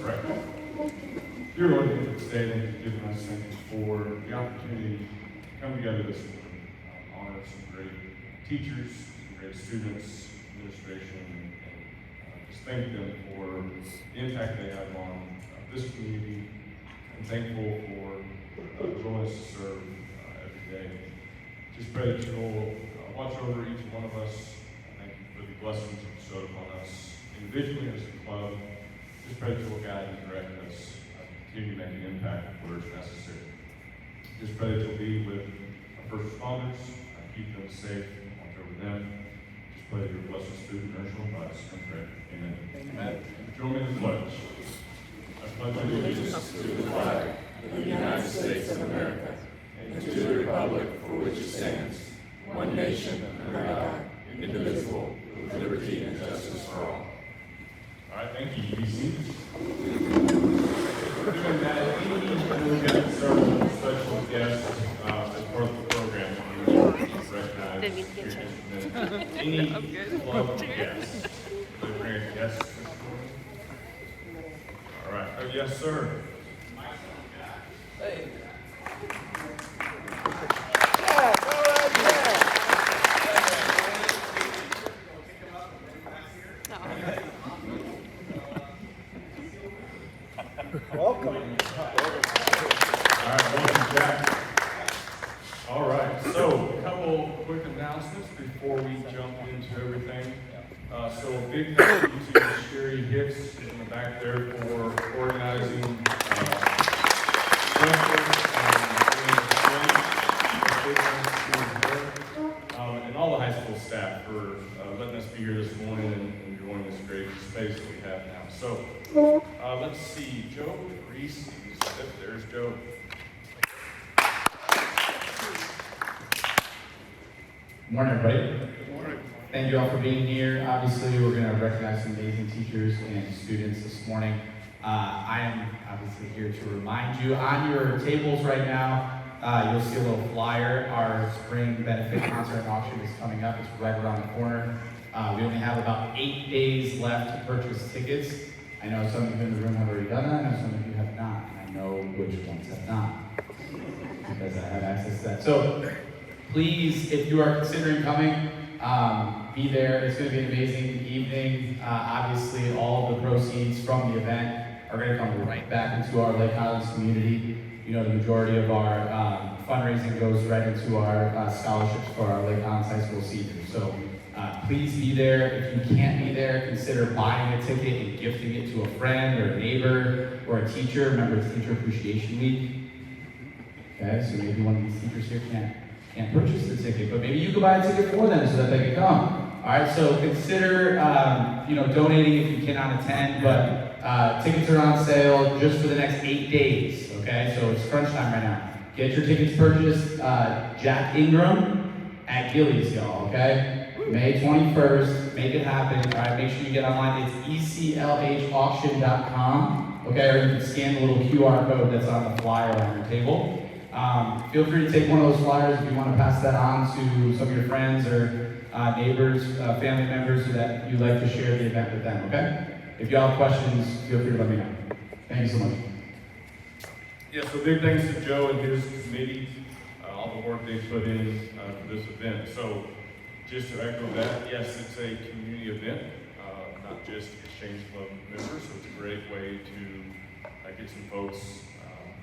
pray. Dear Lord, thank you for today and giving us thank you for the opportunity to come together this morning, honor some great teachers, some great students, administration, and just thank them for the impact they have on this community. I'm thankful for the willingness to serve every day. Just pray that you will watch over each one of us. Thank you for the blessings you bestowed upon us individually as a club. Just pray that you will guide and direct us, continue to make an impact where it's necessary. Just pray that you'll be with our first responders, keep them safe, watch over them. Just pray that you'll bless us through the nurture and us. I pray. Amen. Amen. Join me in the pledge. I pledge allegiance to the flag of the United States of America and to the republic for which it stands, one nation under God, indivisible, with liberty and justice for all. All right, thank you. You be seated. We're doing that. We've got several special guests as part of the program. We recognize any club guests. Are there any guests this morning? All right. Oh, yes, sir. Hey. Welcome. All right, welcome back. All right, so a couple quick announcements before we jump into everything. So a big thank you to Sherry Hicks in the back there for organizing and all the high school staff for letting us be here this morning and enjoying this great space that we have now. So let's see, Joe Reese, there's Joe. Good morning, everybody. Good morning. Thank you all for being here. Obviously, we're going to recognize some amazing teachers and students this morning. I am obviously here to remind you, on your tables right now, you'll see a little flyer. Our spring benefit concert and auction is coming up. It's right around the corner. We only have about 8 days left to purchase tickets. I know some of you in the room have already done that. I know some of you have not. And I know which ones have not, because I have access to that. So please, if you are considering coming, be there. It's going to be an amazing evening. Obviously, all of the proceeds from the event are going to come right back into our Lake Highlands community. You know, the majority of our fundraising goes right into our scholarships for our Lake Highlands High School seniors. So please be there. If you can't be there, consider buying a ticket and gifting it to a friend or a neighbor or a teacher. Remember, it's Teacher Appreciation Week. Okay, so maybe one of these teachers here can't purchase the ticket, but maybe you could buy a ticket for them so that they can come. All right, so consider donating if you cannot attend, but tickets are on sale just for the next 8 days. Okay, so it's crunch time right now. Get your tickets purchased. Jack Ingram at Gillies, y'all. Okay. May 21st, make it happen. All right, make sure you get online. It's ECLHauction.com. Okay, or you can scan the little QR code that's on the flyer on your table. Feel free to take one of those flyers if you want to pass that on to some of your friends or neighbors, family members, so that you'd like to share the event with them. Okay? If y'all have questions, feel free to let me know. Thank you so much. Yeah, so big thanks to Joe and his committee, all the work they put in for this event. So just to echo that, yes, it's a community event, not just Exchange Club members, so it's a great way to get some folks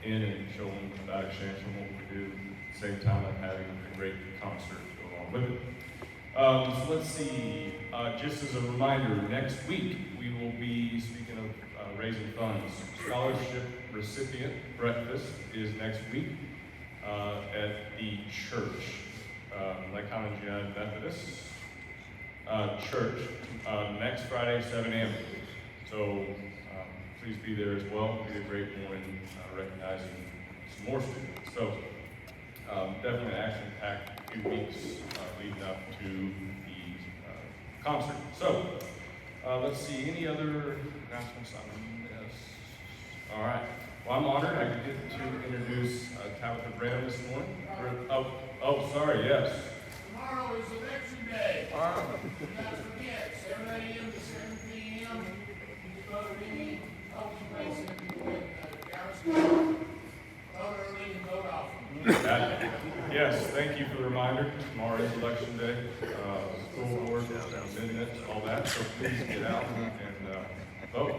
in and show them about Exchange and what we do at the same time of having a great concert to go along with it. So let's see, just as a reminder, next week we will be, speaking of raising funds, scholarship recipient breakfast is next week at the church, Lake Highlands United Methodist Church, next Friday, 7 a.m. So please be there as well. It'll be a great morning recognizing some more students. So definitely an action-packed few weeks leading up to the concert. So let's see, any other announcements on this? All right. Well, I'm honored I get to introduce Tabitha Branham this morning. Oh, sorry, yes. Tomorrow is election day. Do not forget, 7 a.m. to 7 p.m. You vote any healthy waste Yes, thank you for the reminder. Tomorrow is election day, school board, amendments, all that, so please get out and vote.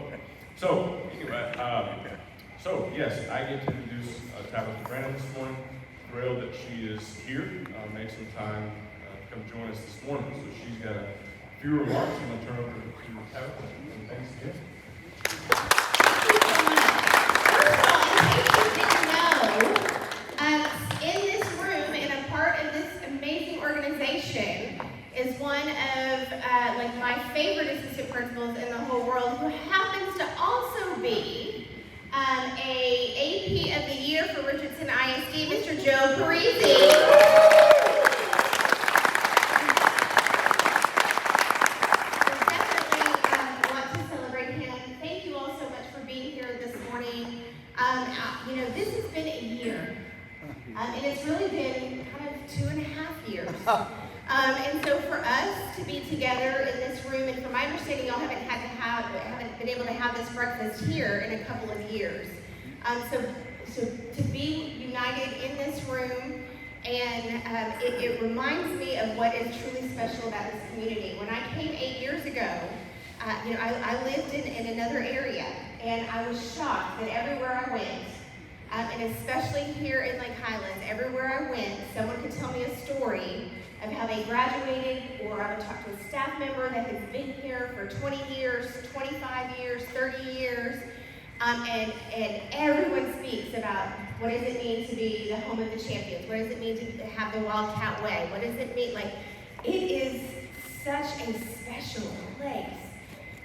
So, anyway, yes, I get to introduce Tabitha Brandon this morning. Thrilled that she is here, made some time to come join us this morning. So she's got a few remarks. I'm going to turn over to Tabitha, and thanks again. In this room, and a part of this amazing organization, is one of my favorite assistant principals in the whole world, who happens to also be a AP of the Year for Richardson ISD, Mr. Joe Parisi. This has been a year, and it's really been kind of 2.5 years. And so for us to be together in this room, and from my understanding, y'all haven't been able to have this breakfast here in a couple of years. So to be united in this room, and it reminds me of what is truly special about this community. When I came 8 years ago, I lived in another area, and I was shocked that everywhere I went, and especially here in Lake Highlands, everywhere I went, someone could tell me a story of how they graduated, or I would talk to a staff member that has been here for 20 years, 25 years, 30 years, and everyone speaks about what does it mean to be the home of the champions, what does it mean to have the Wildcat Way, what does it mean, it is such a special place.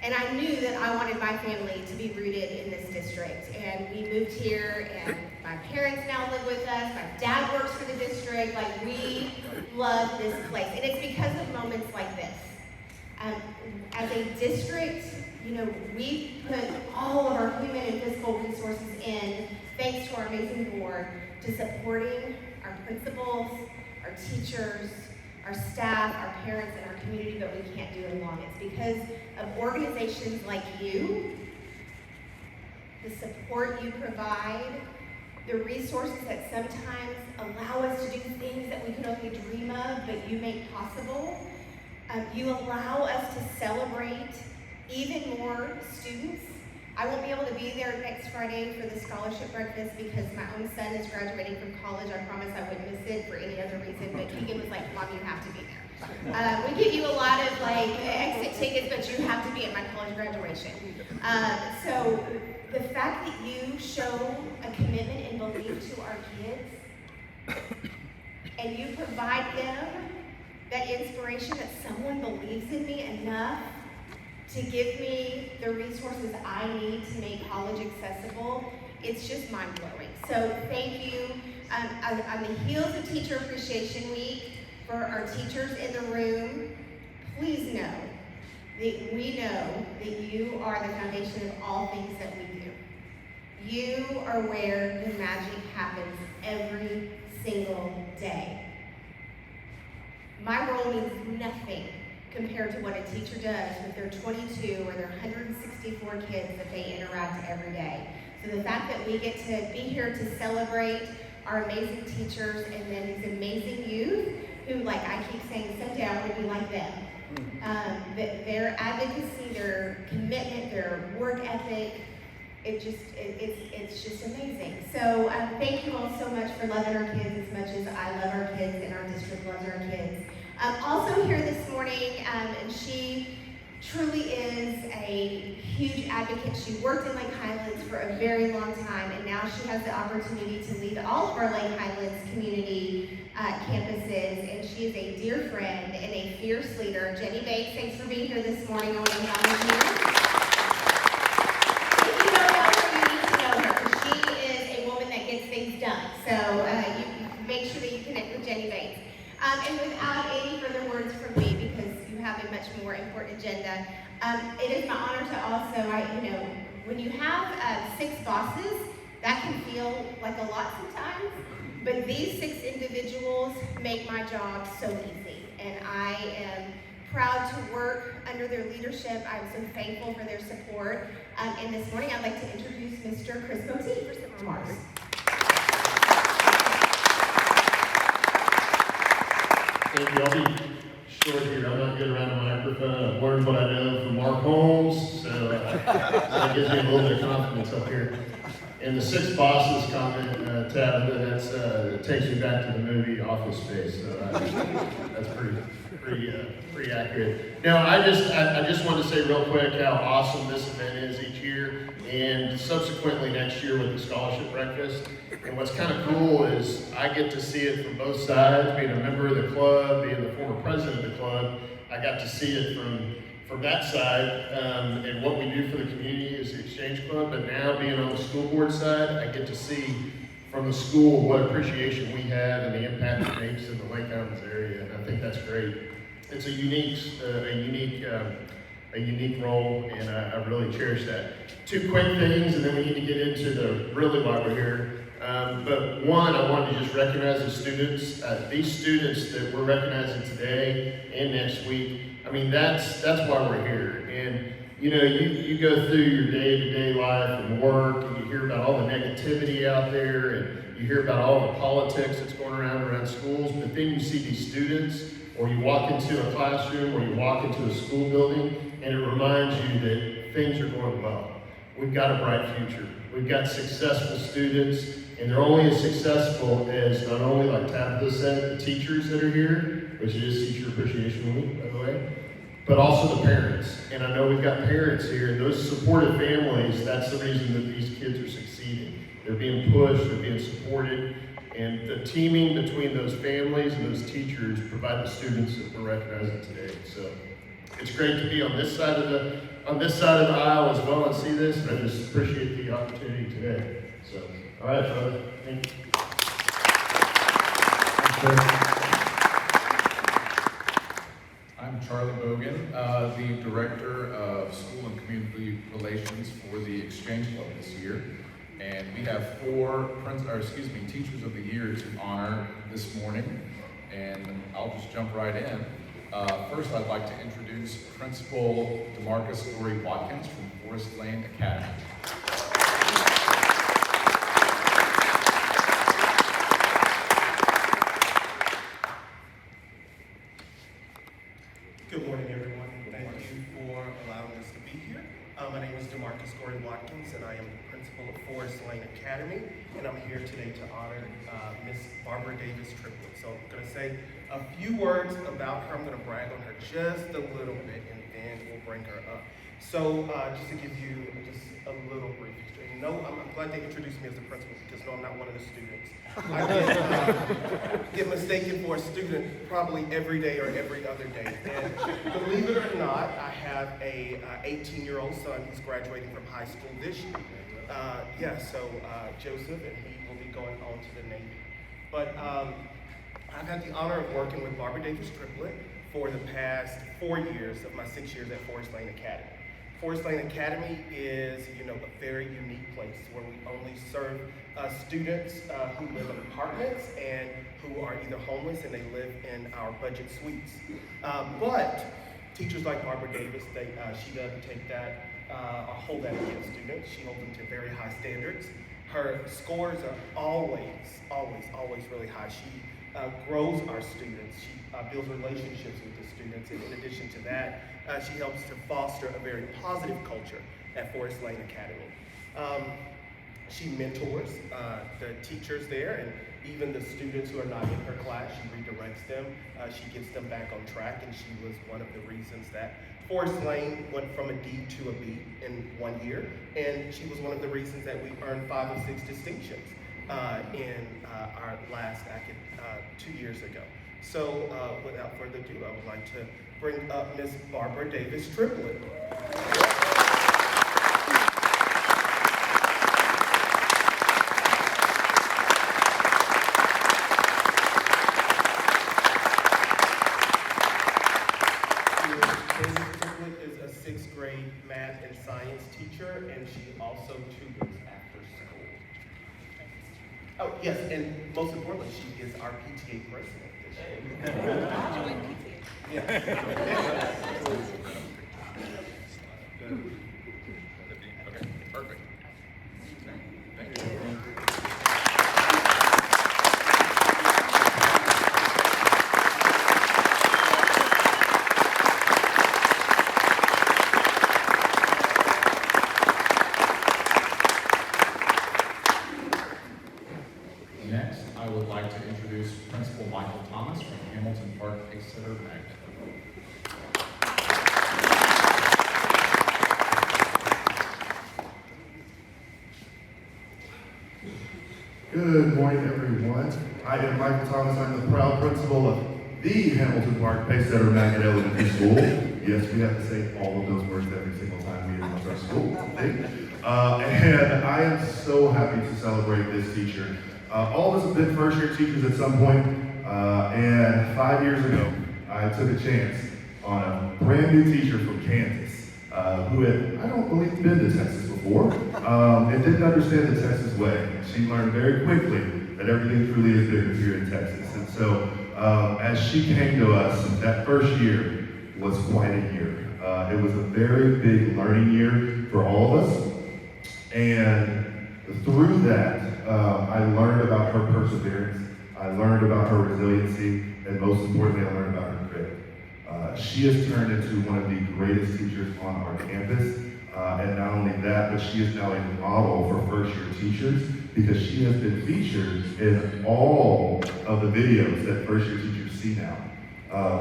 And I knew that I wanted my family to be rooted in this district. And we moved here, and my parents now live with us. My dad works for the district. We love this place. And it's because of moments like this. As a district, we put all of our human and physical resources in, thanks to our amazing board, to supporting our principals, our teachers, our staff, our parents, and our community, but we can't do it alone. It's because of organizations like you, the support you provide, the resources that sometimes allow us to do things that we could only dream of, but you make possible. You allow us to celebrate even more students. I won't be able to be there next Friday for the scholarship breakfast because my own son is graduating from college. I promise I wouldn't miss it for any other reason, but Keegan was like, Mom, you have to be there. We give you a lot of exit tickets, but you have to be at my college graduation. So the fact that you show a commitment and belief to our kids, and you provide them that inspiration that someone believes in me enough to give me the resources I need to make college accessible, it's just mind-blowing. So thank you. On the heels of Teacher Appreciation Week, for our teachers in the room, please know that we know that you are the foundation of all things that we do. You are where the magic happens every single day. My role means nothing compared to what a teacher does with their 22 or their 164 kids that they interact every day. So the fact that we get to be here to celebrate our amazing teachers and then these amazing youth who, I keep saying, someday I want to be like them. Their advocacy, their commitment, their work ethic, it's just amazing. So thank you all so much for loving our kids as much as I love our kids and our district loves our kids. Also here this morning, and she truly is a huge advocate. She worked in Lake Highlands for a very long time, and now she has the opportunity to lead all of our Lake Highlands community campuses, and she is a dear friend and a fierce leader. Jenny Bates, thanks for being here this morning. I want to acknowledge you. If you don't know her, you need to know her, because she is a woman that gets things done. So you make sure that you connect with Jenny Bates. And without any further words from me, because you have a much more important agenda, it is my honor to also, when you have 6 bosses, that can feel like a lot sometimes, but these 6 individuals make my job so easy, and I am proud to work under their leadership. I'm so thankful for their support, and this morning I'd like to introduce Mr. Chris Bottie for some remarks. Thank you. I'll be short here. I'm not good around a microphone. I've learned what I know from Mark Holmes, so that gives me a little bit of confidence up here. And the six bosses comment, Tabitha, that's takes me back to the movie Office Space. So that's pretty accurate. Now, I just want to say real quick how awesome this event is each year, and subsequently next year with the scholarship breakfast. And what's kind of cool is I get to see it from both sides, being a member of the club, being the former president of the club. I got to see it from that side, and what we do for the community is the Exchange Club. But now being on the school board side, I get to see from the school what appreciation we have and the impact it makes in the Lake Islands area, and I think that's great. It's a unique role, and I really cherish that. Two quick things, and then we need to get into the really why we're here. But one, I wanted to just recognize the students. These students that we're recognizing today and next week, I mean, that's why we're here. And you know, you go through your day-to-day life and work, and you hear about all the negativity out there, and you hear about all the politics that's going around schools, but then you see these students, or you walk into a classroom, or you walk into a school building, and it reminds you that things are going well. We've got a bright future. We've got successful students, and they're only as successful as, not only like Tabitha said, the teachers that are here, which is Teacher Appreciation Week, by the way, but also the parents. And I know we've got parents here, and those supportive families, that's the reason that these kids are succeeding. They're being pushed, they're being supported, and the teaming between those families and those teachers provide the students that we're recognizing today. So it's great to be on this side of the aisle as well and see this, and I just appreciate the opportunity today. So, all right, brother. Thank you. I'm Charlie Bogan, the Director of School and Community Relations for the Exchange Club this year. And we have four Teachers of the Year to honor this morning. And I'll just jump right in. First, I'd like to introduce Principal DeMarcus Dory Watkins from Forest Lane Academy. Good morning, everyone. Thank you for allowing us to be here. My name is DeMarcus Dory Watkins, and I am the principal of Forest Lane Academy, and I'm here today to honor Miss Barbara Davis Triplett. So I'm going to say a few words about her. I'm going to brag on her just a little bit, and then we'll bring her up. So just to give you just a little brief history. No, I'm glad they introduced me as the principal, because no, I'm not one of the students. I get mistaken for a student probably every day or every other day. And believe it or not, I have a 18-year-old son who's graduating from high school this year. Joseph, and he will be going on to the Navy. But I've had the honor of working with Barbara Davis Triplett for the past 4 years of my 6 years at Forest Lane Academy. Forest Lane Academy is, a very unique place where we only serve students who live in apartments and who are either homeless and they live in our budget suites. But teachers like Barbara Davis, she doesn't take that or hold that against students. She holds them to very high standards. Her scores are always really high. She grows our students. She builds relationships with the students. And in addition to that, she helps to foster a very positive culture at Forest Lane Academy. She mentors the teachers there, and even the students who are not in her class, she redirects them. She gets them back on track, and she was one of the reasons that Forest Lane went from a D to a B in 1 year, and she was one of the reasons that we earned 5 of 6 distinctions in our last 2 years ago. So without further ado, I would like to bring up Miss Barbara Davis Triplett. Math and science teacher, and she also tutors after school. Oh, yes, and most importantly, she is our PTA president this year. Yeah. Okay, perfect. Thank you. Hamilton Park Pacesetter Magnet. Good morning, everyone. I am Michael Thomas. I'm the proud principal of the Hamilton Park Pacesetter Magnet Elementary School. Yes, we have to say all of those words every single time we announce our school. And I am so happy to celebrate this teacher. All of us have been first-year teachers at some point, and 5 years ago, I took a chance on a brand new teacher from Kansas who had, I don't believe, been to Texas before, and didn't understand the Texas way. She learned very quickly that everything truly is bigger here in Texas. And so, as she came to us, that first year was quite a year. It was a very big learning year for all of us. And through that, I learned about her perseverance, I learned about her resiliency, and most importantly, I learned about her grit. She has turned into one of the greatest teachers on our campus. And not only that, but she is now a model for first-year teachers because she has been featured in all of the videos that first-year teachers see now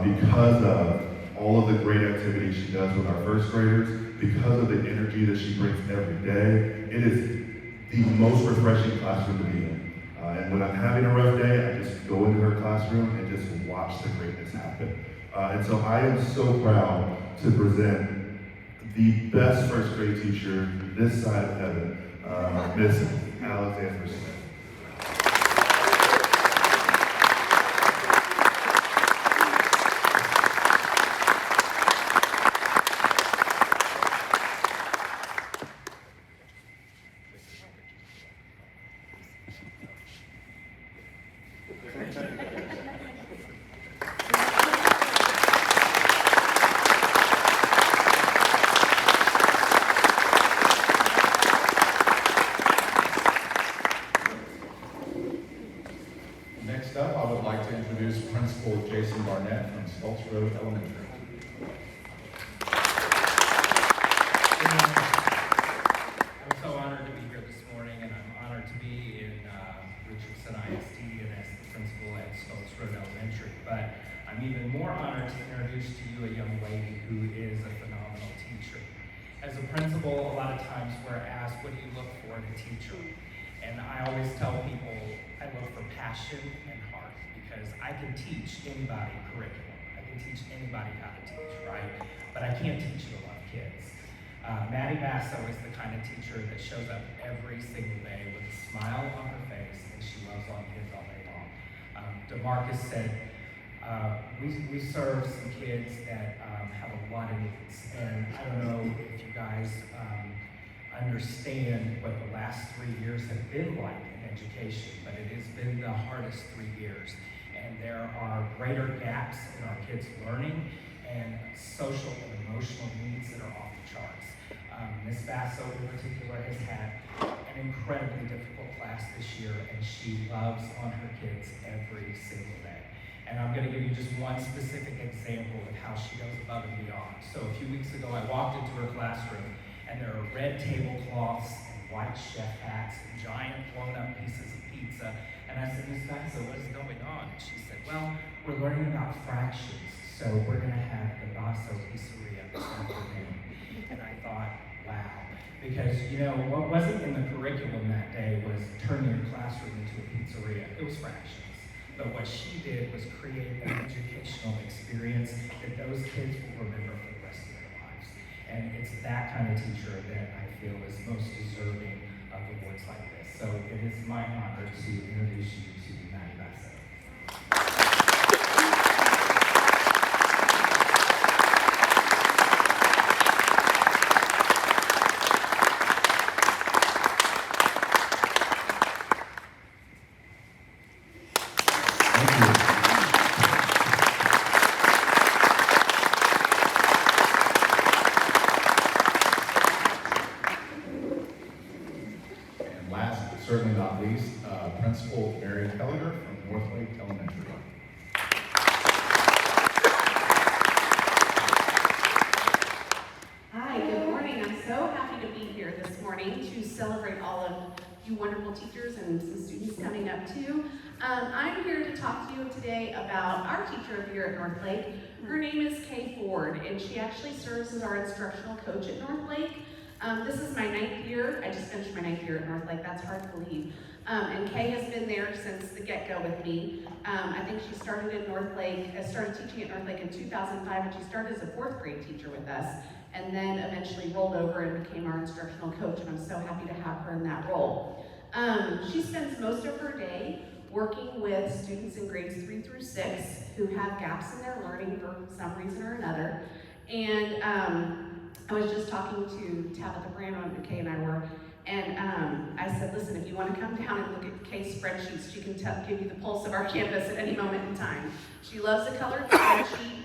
because of all of the great activities she does with our first graders, because of the energy that she brings every day. It is the most refreshing classroom to be in. And when I'm having a rough day, I just go into her classroom and just watch the greatness happen. And so I am so proud to present the best first grade teacher this side of heaven, Miss Alexandra Smith. Next up, I would like to introduce Principal Jason Barnett from Stoltz Road Elementary. I'm so honored to be here this morning, and I'm honored to be in Richardson ISD and as the principal at Stoltz Road Elementary. But I'm even more honored to introduce to you a young lady who is a phenomenal teacher. As a principal, a lot of times we're asked, what do you look for in a teacher? And I always tell people I look for passion and heart because I can teach anybody curriculum. I can teach anybody how to teach, right? But I can't teach a lot of kids. Maddie Basso is the kind of teacher that shows up every single day with a smile on her face and she loves on kids all day long. DeMarcus said, we serve some kids that have a lot of needs. And I don't know if you guys understand what the last 3 years have been like in education, but it has been the hardest 3 years. And there are greater gaps in our kids' learning and social and emotional needs that are off the charts. Ms. Basso in particular has had an incredibly difficult class this year, and she loves on her kids every single day. And I'm going to give you just one specific example of how she goes above and beyond. So a few weeks ago, I walked into her classroom, and there are red tablecloths and white chef hats and giant blown-up pieces of pizza. And I said, Ms. Basso, what is going on? And she said, well, we're learning about fractions, so we're going to have the Basso Pizzeria this afternoon. And I thought, wow. Because, you know, what wasn't in the curriculum that day was turning your classroom into a pizzeria. It was fractions. But what she did was create an educational experience that those kids will remember for the rest of their lives. And it's that kind of teacher that I feel is most deserving of awards like this. So it is my honor to introduce you to Maddie Basso. Certainly not least, Principal Mary Kelliger from Northlake Elementary. Hi, good morning. I'm so happy to be here this morning to celebrate all of you wonderful teachers and some students coming up too. I'm here to talk to you today about our teacher of the year at North Lake. Her name is Kay Ford, and she actually serves as our instructional coach at North Lake. This is my 9th year. I just finished my 9th year at North Lake. That's hard to believe. And Kay has been there since the get-go with me. I think she started teaching at North Lake in 2005, and she started as a 4th grade teacher with us, and then eventually rolled over and became our instructional coach, and I'm so happy to have her in that role. She spends most of her day working with students in grades 3 through 6 who have gaps in their learning for some reason or another. And I was just talking to Tabitha Brandon, Kay and I were, and I said, listen, if you want to come down and look at Kay's spreadsheets, she can give you the pulse of our campus at any moment in time. She loves a colored spreadsheet.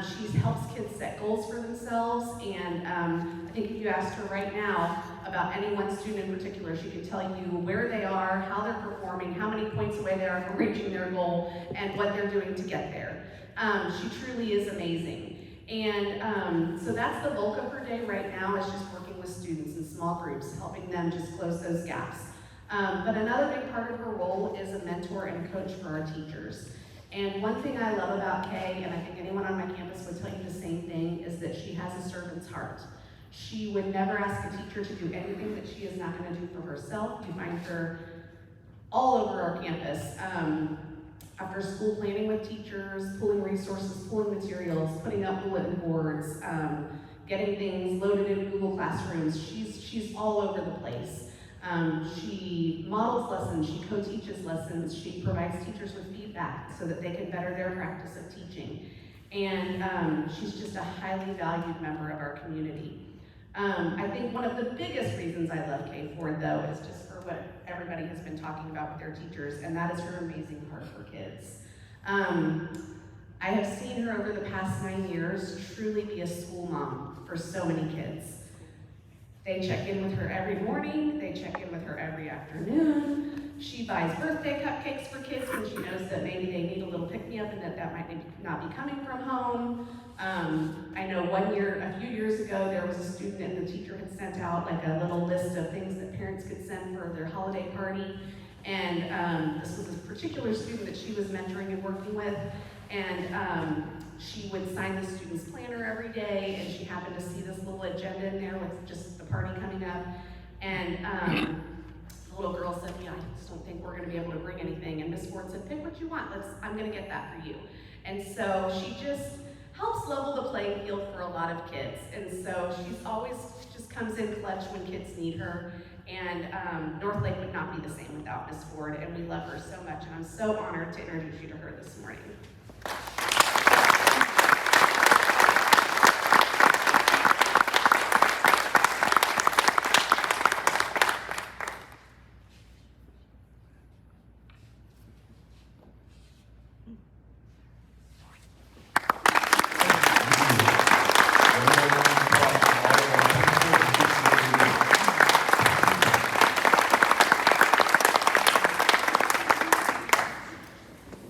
She helps kids set goals for themselves, and I think if you asked her right now about any one student in particular, she could tell you where they are, how they're performing, how many points away they are from reaching their goal, and what they're doing to get there. She truly is amazing. And so that's the bulk of her day right now, is just working with students in small groups, helping them just close those gaps. But another big part of her role is a mentor and a coach for our teachers. And one thing I love about Kay, and I think anyone on my campus would tell you the same thing, is that she has a servant's heart. She would never ask a teacher to do anything that she is not going to do for herself. You find her all over our campus. After school planning with teachers, pulling resources, pulling materials, putting up bulletin boards, getting things loaded in Google Classrooms. She's all over the place. She models lessons, she co-teaches lessons, she provides teachers with feedback so that they can better their practice of teaching. And she's just a highly valued member of our community. I think one of the biggest reasons I love Kay Ford, though, is just for what everybody has been talking about with their teachers, and that is her amazing heart for kids. I have seen her over the past 9 years truly be a school mom for so many kids. They check in with her every morning, they check in with her every afternoon. She buys birthday cupcakes for kids when she knows that maybe they need a little pick-me-up and that might not be coming from home. I know a few years ago, there was a student and the teacher had sent out like a little list of things that parents could send for their holiday party. And this was a particular student that she was mentoring and working with. And she would sign the student's planner every day, and she happened to see this little agenda in there with just the party coming up. And the little girl said, I just don't think we're gonna be able to bring anything. And Miss Ford said, pick what you want, I'm gonna get that for you. And so she just helps level the playing field for a lot of kids. And so she's always just comes in clutch when kids need her. And North Lake would not be the same without Miss Ford, and we love her so much. And I'm so honored to introduce you to her this morning.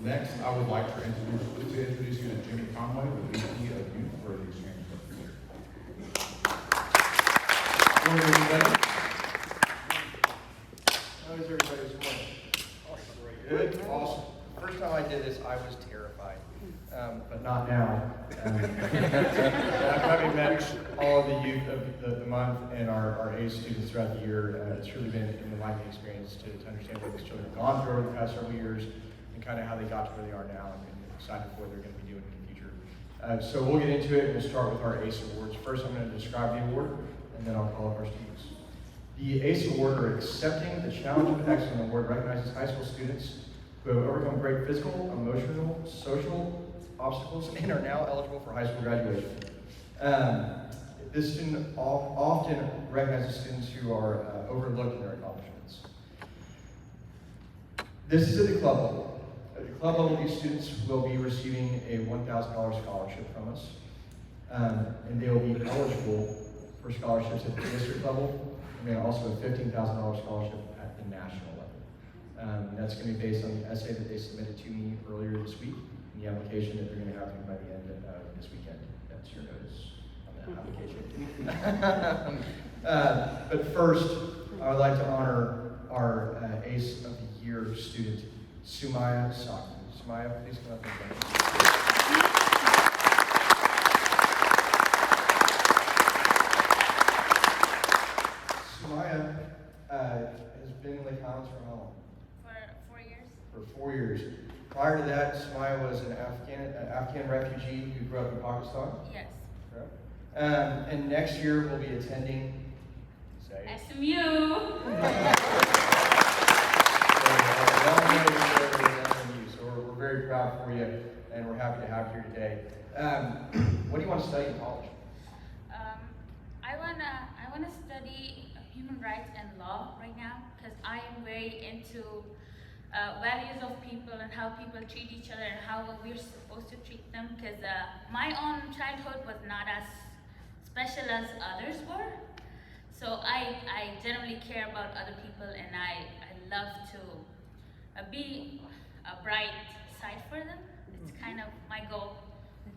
Next, I would like to introduce you to Jimmy Conway, the VP of Youth for the Exchange Club. Morning, everybody. How is everybody this morning? Good, awesome. First time I did this, I was terrified, but not now. Having met all of the youth of the month and our ACE students throughout the year, it's really been an enlightening experience to understand what these children have gone through over the past several years and kind of how they got to where they are now, and excited for what they're going to be doing in the future. So we'll get into it, and we'll start with our ACE Awards. First, I'm going to describe the award, and then I'll call up our students. The ACE Award, or Accepting the Challenge of Excellence Award, recognizes high school students who have overcome great physical, emotional, social obstacles, and are now eligible for high school graduation. This student often recognizes students who are overlooked in their accomplishments. This is at the club level. At the club level, these students will be receiving a $1,000 scholarship from us, and they will be eligible for scholarships at the district level, and then also a $15,000 scholarship at the national level. That's going to be based on the essay that they submitted to me earlier this week, and the application that they're going to have by the end of this weekend. That's your notice on that application. But first, I would like to honor our Ace of the Year student, Sumaya Saki. Sumaya, please come up and join us. Sumaya has been in Lake Highlands for how long? For 4 years. For 4 years. Prior to that, Sumaya was an Afghan refugee who grew up in Pakistan. Yes. Correct. And next year we'll be attending. Say. SMU. So we're very proud for you, and we're happy to have you here today. What do you want to study in college? I wanna study human rights and law right now because I am very into values of people and how people treat each other and how we're supposed to treat them. Because my own childhood was not as special as others were. So I generally care about other people, and I love to be a bright side for them. It's kind of my goal.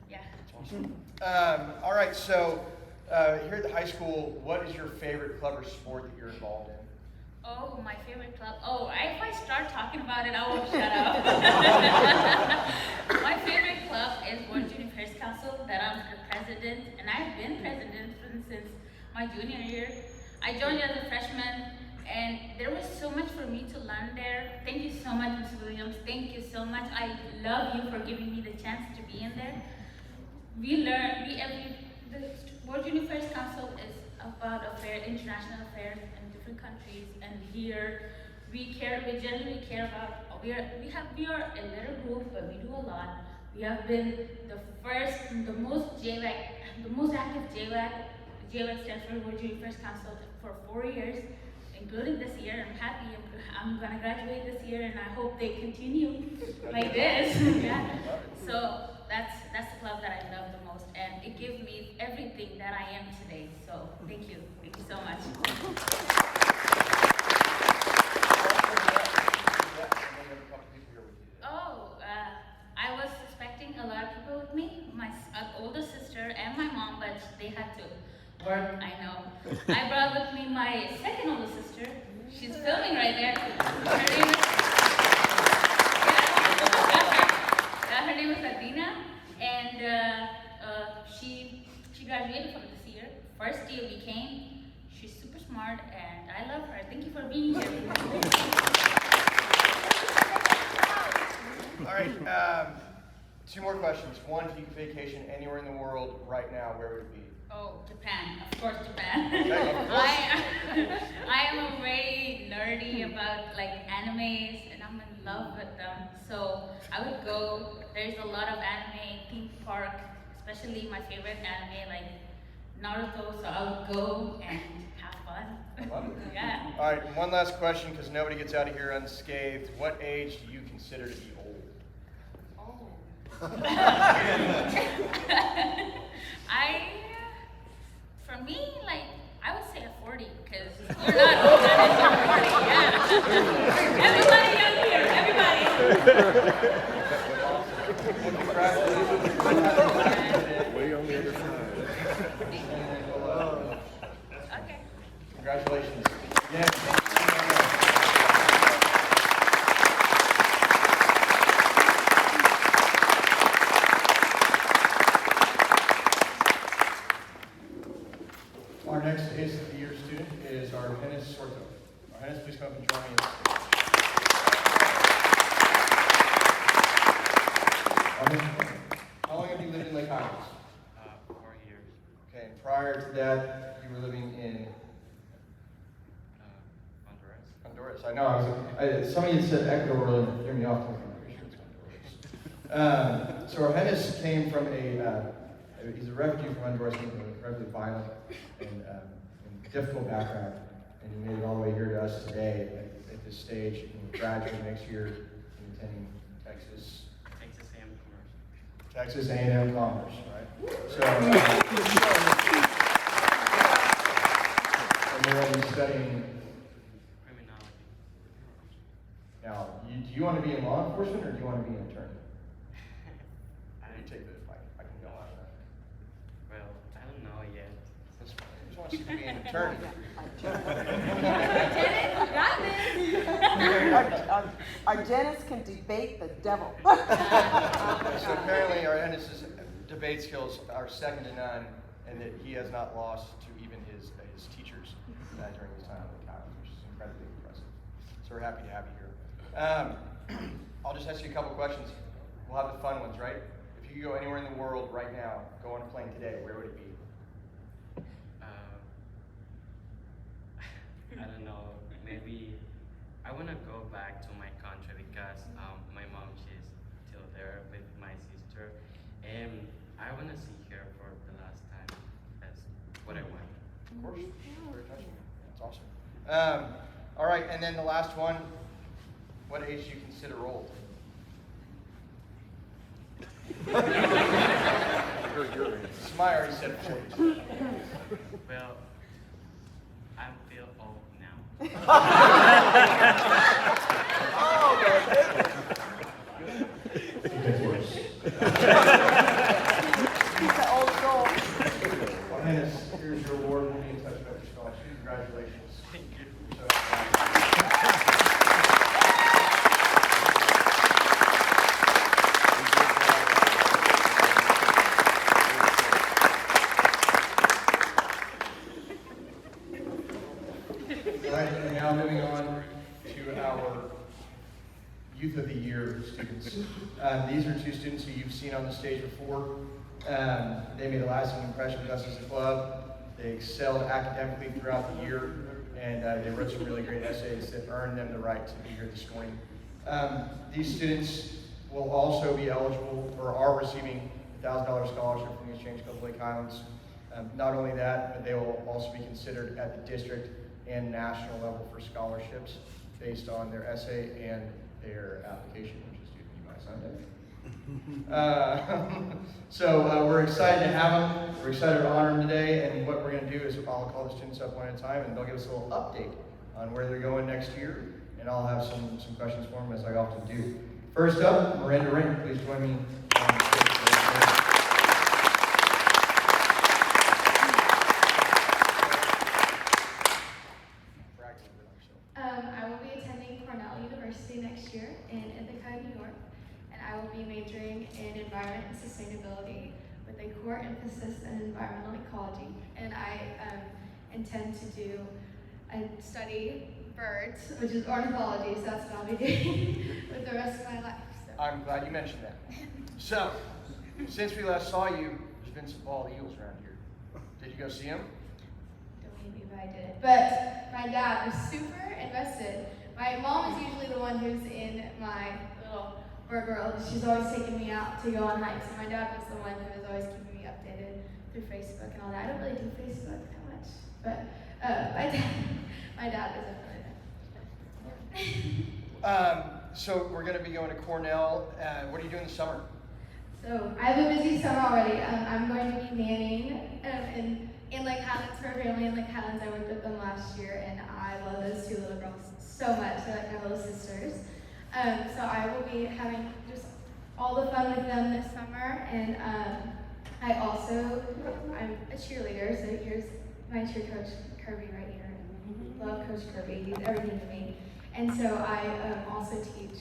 Yeah. All right, so here at the high school, what is your favorite club or sport that you're involved in? Oh, my favorite club. Oh, if I start talking about it, I won't shut up. My favorite club is World Junior Affairs Council that I'm the president, and I've been president since my junior year. I joined as a freshman, and there was so much for me to learn there. Thank you so much, Ms. Williams. Thank you so much. I love you for giving me the chance to be in there. The World Junior Affairs Council is about international affairs in different countries, and here we generally care about, we are a little group, but we do a lot. We have been the most active JWAC. JWAC stands for World Junior Affairs Council for 4 years, including this year. I'm happy. I'm gonna graduate this year, and I hope they continue like this. Yeah. So that's the club that I love the most, and it gives me everything that I am today. So thank you so much. Oh, I was expecting a lot of people with me. My older sister and my mom, but they had to work. I know. I brought with me my second older sister. She's filming right there. Her name is Adina, and she graduated from this year. First year we came. She's super smart, and I love her. Thank you for being here. All right, 2 more questions. One, if you could vacation anywhere in the world right now, where would it be? Oh, Japan. Of course, Japan. Okay, of course. I am very nerdy about like animes, and I'm in love with them. So I would go. There's a lot of anime theme park, especially my favorite anime like Naruto. So I would go and have fun. I love it. Yeah. All right, one last question, because nobody gets out of here unscathed. What age do you consider to be old? Oh. For me, like, I would say a 40, because you're not old unless you're 40, yeah. Everybody young here, everybody. Way on the other side. Okay. Congratulations. Yeah. Our next Ace of the Year student is Argenis Sorto. Argenis, please come up and join me. Argenis, how long have you lived in Lake Highlands? 4 years. Okay, and prior to that, you were living in Honduras. Honduras. I know. Some of you said Ecuador earlier. Threw me off. I'm pretty sure it's Honduras. So Argenis came from he's a refugee from Honduras, came from an incredibly violent and difficult background, and he made it all the way here to us today at this stage. And will graduate next year and attending Texas A&M Commerce, right? So, and you're already studying. Criminology. Now, do you want to be in law enforcement or do you want to be an attorney? You take the, I can go on that. Well, I don't know yet. That's fine. I just want you to be an attorney. Got this. Our dentist can debate the devil. So apparently our dentist's debate skills are second to none, and that he has not lost to even his teachers during his time at college, which is incredibly impressive. So we're happy to have you here. I'll just ask you a couple questions. We'll have the fun ones, right? If you could go anywhere in the world right now, go on a plane today, where would it be? I don't know, maybe I want to go back to my country because my mom, she's still there with my sister, and I want to see her for the last time. That's what I want. Of course. Very touching. That's awesome. All right, and then the last one, what age do you consider old? Smile already said 40. Well, I feel old now. Oh, my goodness. He's the old soul. Well, Dennis, here's your award. We'll be in touch about your scholarship. Congratulations. Thank you. All right, and now moving on to our Youth of the Year students. These are two students who you've seen on the stage before. They made a lasting impression with us as a club. They excelled academically throughout the year, and they wrote some really great essays that earned them the right to be here this morning. These students will also be eligible or are receiving a $1,000 scholarship from the Exchange Club Lake Highlands. Not only that, but they will also be considered at the district and national level for scholarships based on their essay and their application, which is due by Sunday. So we're excited to have them. We're excited to honor them today. And what we're going to do is I'll call the students up one at a time, and they'll give us a little update on where they're going next year. And I'll have some questions for them, as I often do. First up, Miranda Ring. Please join me on stage. I will be attending Cornell University next year in Ithaca, New York, and I will be majoring in environment and sustainability with a core emphasis in environmental ecology. And I intend to do and study birds, which is ornithology, so that's what I'll be doing with the rest of my life. So. I'm glad you mentioned that. So, since we last saw you, there's been some bald eagles around here. Did you go see them? Don't believe I did. But my dad was super invested. My mom is usually the one who's in my little bird world. She's always taking me out to go on hikes. And my dad was the one who was always keeping me updated through Facebook and all that. I don't really do Facebook that much, but my dad isn't really that. So we're going to be going to Cornell. What are you doing this summer? So I have a busy summer already. I'm going to be nannying in Lake Highlands for a family in Lake Highlands. I worked with them last year, and I love those two little girls so much. They're like my little sisters. So I will be having just all the fun with them this summer, and I'm a cheerleader. So here's my cheer coach Kirby right here. Love Coach Kirby. He's everything to me. And so I also teach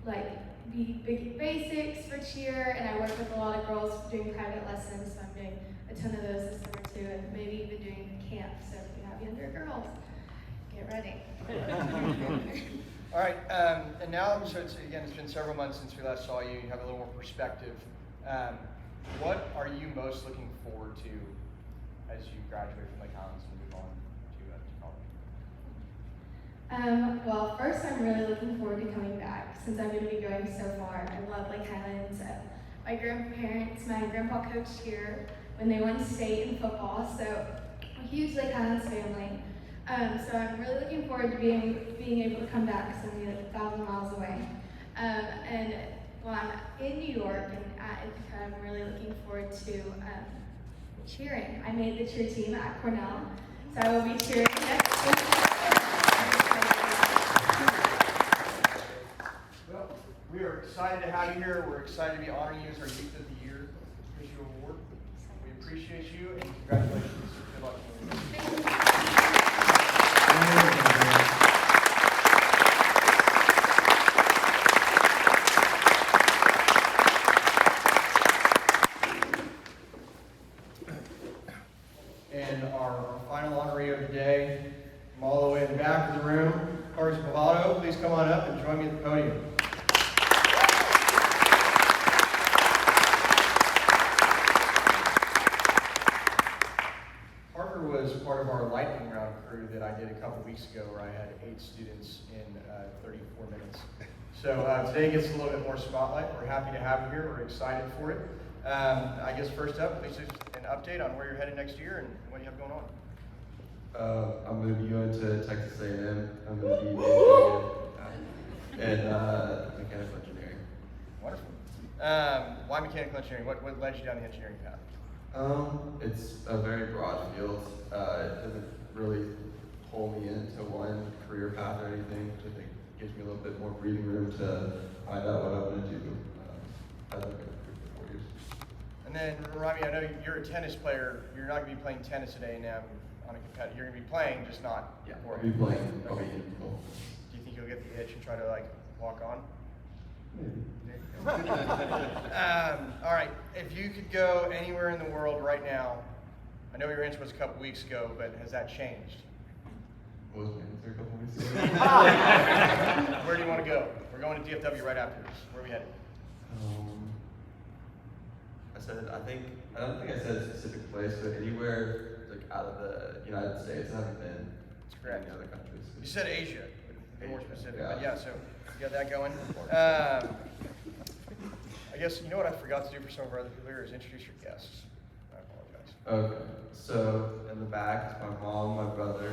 like big basics for cheer, and I work with a lot of girls doing private lessons. So I'm doing a ton of those this summer too, and maybe even doing camp. So if you have younger girls, get ready. All right, and now, so it's been several months since we last saw you. You have a little more perspective. What are you most looking forward to as you graduate from Lake Highlands and move on to college? Well, first I'm really looking forward to coming back since I'm going to be going so far. I love Lake Highlands. My grandparents, my grandpa coached here when they won state in football, so a huge Lake Highlands family. So I'm really looking forward to being able to come back because I'm going to be like 1,000 miles away. And while I'm in New York and at Ithaca, I'm really looking forward to cheering. I made the cheer team at Cornell, so I will be cheering next week. Well, we are excited to have you here. We're excited to be honoring you as our Youth of the Year official award. We appreciate you and congratulations. Good luck. room. Carlos Bavado, please come on up and join me at the podium. Parker was part of our lightning round crew that I did a couple weeks ago where I had 8 students in 34 minutes. So today gets a little bit more spotlight. We're happy to have you here. We're excited for it. I guess first up, please just an update on where you're headed next year and what you have going on. I'm going to be going to Texas A&M. I'm going to be majoring in mechanical engineering. Wonderful. Why mechanical engineering? What led you down the engineering path? It's a very broad field. It doesn't really pull me into one career path or anything, which I think gives me a little bit more breathing room to find out what I want to do as I go through 4 years. And then, Rami, I know you're a tennis player. You're not going to be playing tennis at A&M on a competitive. You're going to be playing, just not. Yeah, I'll be playing. I'll be in. Do you think you'll get the itch and try to walk on? Maybe. All right. If you could go anywhere in the world right now, I know your answer was a couple weeks ago, but has that changed? What was my answer a couple weeks ago? Where do you want to go? We're going to DFW right after this. Where are we headed? I don't think I said a specific place, but anywhere out of the United States. I haven't been That's correct. in other countries. You said Asia, but be more specific. Yeah. But yeah, so you got that going. I guess, you know what I forgot to do for some of our other people here is introduce your guests. I apologize. Okay, so in the back is my mom, my brother,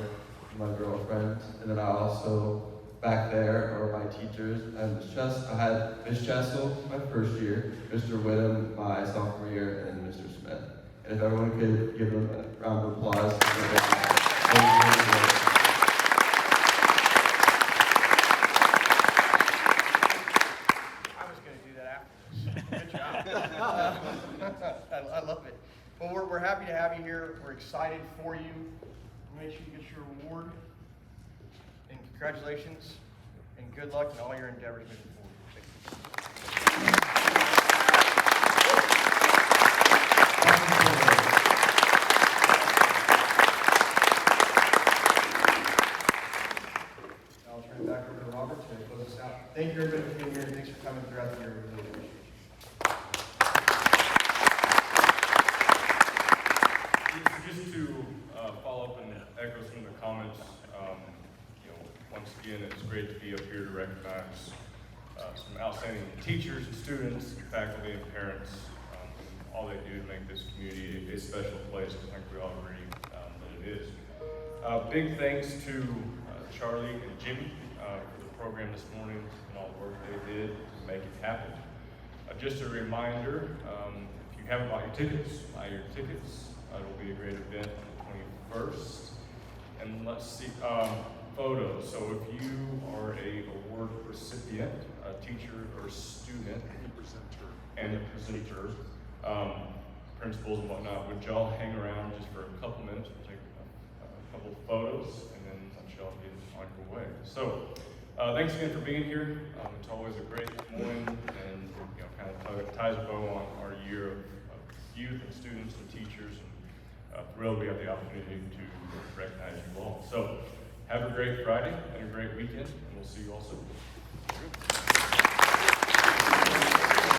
my girlfriend, and then I also, back there are my teachers. I had Miss Chessel my first year, Mr. Whittam my sophomore year, and Mr. Smith. And if everyone could give them a round of applause. I love it. Well, we're happy to have you here. We're excited for you. Make sure you get your award. And congratulations. And good luck in all your endeavors moving forward. I'll turn it back over to Robert to close us out. Thank you everybody for being here. Thanks for coming throughout the year. We really appreciate it. Just to follow up and echo some of the comments, once again, it's great to be up here to recognize some outstanding teachers and students, faculty and parents, all they do to make this community a special place. I think we all agree that it is. Big thanks to Charlie and Jimmy for the program this morning and all the work they did to make it happen. Just a reminder, if you haven't bought your tickets, buy your tickets. It'll be a great event on the 21st. And let's see, photos. So if you are a award recipient, a teacher or student, and the presenter, principals and whatnot, would y'all hang around just for a couple minutes? We'll take a couple photos and then let y'all get on your way. So thanks again for being here. It's always a great morning and kind of ties a bow on our year of youth and students and teachers. Thrilled we have the opportunity to recognize you all. So have a great Friday and a great weekend, and we'll see you all soon.